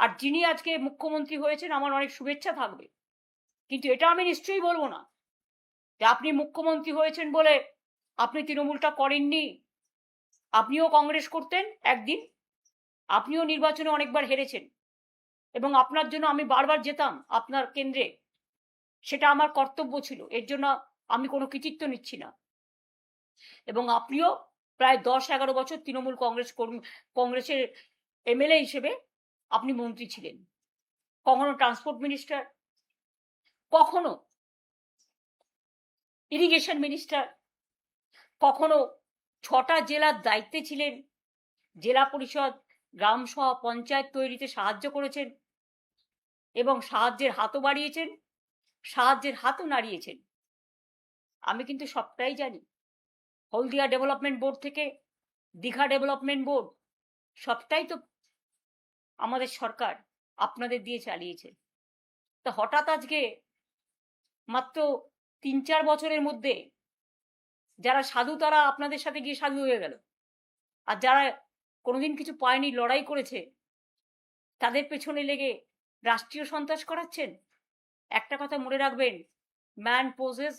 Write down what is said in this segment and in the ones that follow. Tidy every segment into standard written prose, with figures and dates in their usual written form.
আর যিনি আজকে মুখ্যমন্ত্রী হয়েছেন আমার অনেক শুভেচ্ছা থাকবে, কিন্তু এটা আমি নিশ্চয়ই বলবো না যে আপনি মুখ্যমন্ত্রী হয়েছেন বলে আপনি তৃণমূলটা করেননি। আপনিও কংগ্রেস করতেন একদিন, আপনিও নির্বাচনে অনেকবার হেরেছেন এবং আপনার জন্য আমি বারবার যেতাম আপনার কেন্দ্রে, সেটা আমার কর্তব্য ছিল, এর জন্য আমি কোনো কৃতিত্ব নিচ্ছি না। এবং আপনিও প্রায় 10-11 বছর তৃণমূল কংগ্রেসের এমএলএ হিসেবে আপনি মন্ত্রী ছিলেন, কখনো ট্রান্সপোর্ট মিনিস্টার, কখনো ইরিগেশন মিনিস্টার, কখনো 6টা জেলার দায়িত্বে ছিলেন, জেলা পরিষদ, গ্রাম সভা, পঞ্চায়েত তৈরিতে সাহায্য করেছেন এবং সাহায্যের হাতও বাড়িয়েছেন, সাহায্যের হাতও নাড়িয়েছেন। আমি কিন্তু সবটাই জানি। হলদিয়া ডেভেলপমেন্ট বোর্ড থেকে দীঘা ডেভেলপমেন্ট বোর্ড, সবটাই তো আমাদের সরকার আপনাদের দিয়ে চালিয়েছে। তা হঠাৎ আজকে মাত্র 3-4 বছরের মধ্যে যারা সাধু তারা আপনাদের সাথে গিয়ে সাধু হয়ে গেল, আর যারা কোনোদিন কিছু পায়নি, লড়াই করেছে, তাদের পেছনে লেগে রাষ্ট্রীয় সন্ত্রাস করাচ্ছেন। একটা কথা মনে রাখবেন, man poses,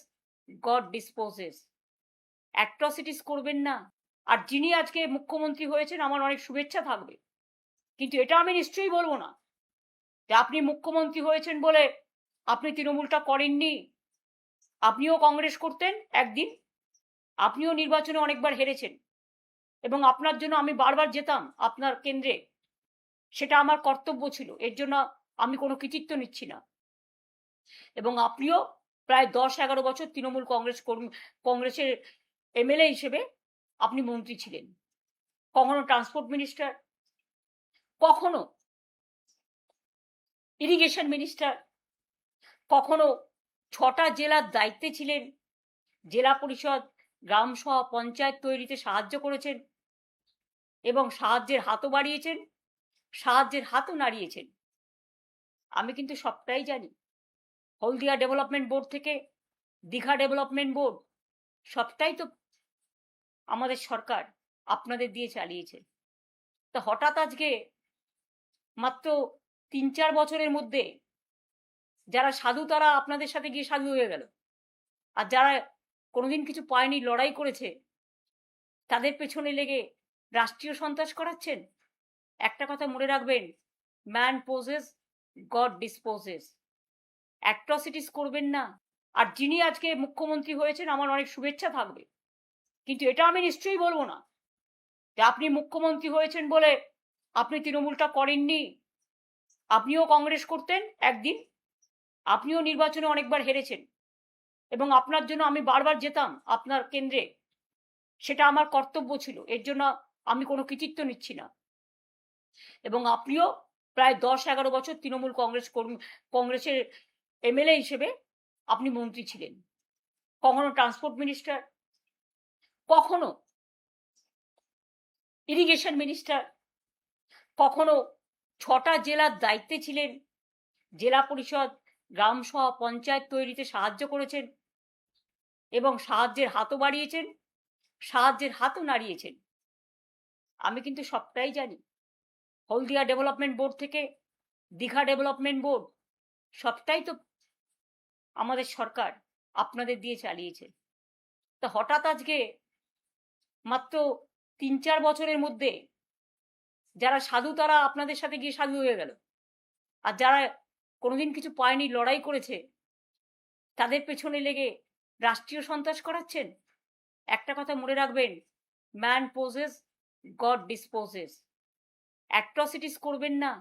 god disposes. Atrocities করবেন না। আর যিনি আজকে মুখ্যমন্ত্রী হয়েছেন আমার অনেক শুভেচ্ছা থাকবে, কিন্তু এটা আমি নিশ্চয়ই বলবো না যে আপনি মুখ্যমন্ত্রী হয়েছেন বলে আপনি তৃণমূলটা করেননি। আপনিও কংগ্রেস করতেন একদিন, আপনিও নির্বাচনে অনেকবার হেরেছেন এবং আপনার জন্য আমি বারবার যেতাম আপনার কেন্দ্রে, সেটা আমার কর্তব্য ছিল, এর জন্য আমি কোনো কৃতিত্ব নিচ্ছি না। এবং আপনিও প্রায় 10-11 বছর তৃণমূল কংগ্রেসের এমএলএ হিসেবে আপনি মন্ত্রী ছিলেন, কখনো ট্রান্সপোর্ট মিনিস্টার, কখনো ইরিগেশন মিনিস্টার, কখনো 6টা জেলার দায়িত্বে ছিলেন, জেলা পরিষদ, গ্রাম সভা, পঞ্চায়েত তৈরিতে সাহায্য করেছেন এবং সাহায্যের হাতও বাড়িয়েছেন, সাহায্যের হাতও নাড়িয়েছেন। আমি কিন্তু সবটাই জানি। হলদিয়া ডেভেলপমেন্ট বোর্ড থেকে দীঘা ডেভেলপমেন্ট বোর্ড, সবটাই তো আমাদের সরকার আপনাদের দিয়ে চালিয়েছে। তা হঠাৎ আজকে মাত্র 3-4 বছরের মধ্যে যারা সাধু তারা আপনাদের সাথে গিয়ে সাধু হয়ে গেল, আর যারা কোনোদিন কিছু পায়নি, লড়াই করেছে, তাদের পেছনে লেগে রাষ্ট্রীয় সন্ত্রাস করাচ্ছেন। একটা কথা মনে রাখবেন, man poses, god disposes. Atrocities করবেন না। আর যিনি আজকে মুখ্যমন্ত্রী হয়েছেন আমার অনেক শুভেচ্ছা থাকবে, কিন্তু এটা আমি নিশ্চয়ই বলবো না যে আপনি মুখ্যমন্ত্রী হয়েছেন বলে আপনি তৃণমূলটা করেননি। আপনিও কংগ্রেস করতেন একদিন, আপনিও নির্বাচনে অনেকবার হেরেছেন এবং আপনার জন্য আমি বারবার যেতাম আপনার কেন্দ্রে, সেটা আমার কর্তব্য ছিল, এর জন্য আমি কোনো কৃতিত্ব নিচ্ছি না। এবং আপনিও প্রায় 10-11 বছর তৃণমূল কংগ্রেসের এমএলএ হিসেবে আপনি মন্ত্রী ছিলেন, কখনো ট্রান্সপোর্ট মিনিস্টার, কখনো ইরিগেশন মিনিস্টার, কখনো 6টা জেলার দায়িত্বে ছিলেন, জেলা পরিষদ, গ্রাম সভা, পঞ্চায়েত তৈরিতে সাহায্য করেছেন এবং সাহায্যের হাতও বাড়িয়েছেন, সাহায্যের হাতও নাড়িয়েছেন। আমি কিন্তু সবটাই জানি। হলদিয়া ডেভেলপমেন্ট বোর্ড থেকে দীঘা ডেভেলপমেন্ট বোর্ড, সবটাই তো আমাদের সরকার আপনাদের দিয়ে চালিয়েছে। তা হঠাৎ আজকে মাত্র 3-4 বছরের মধ্যে যারা সাধু তারা আপনাদের সাথে গিয়ে সাধু হয়ে গেল, আর যারা কোনোদিন কিছু পায়নি, লড়াই করেছে, তাদের পেছনে লেগে রাষ্ট্রীয় সন্ত্রাস করাচ্ছেন। একটা কথা মনে রাখবেন, man poses, god disposes. Atrocities করবেন না।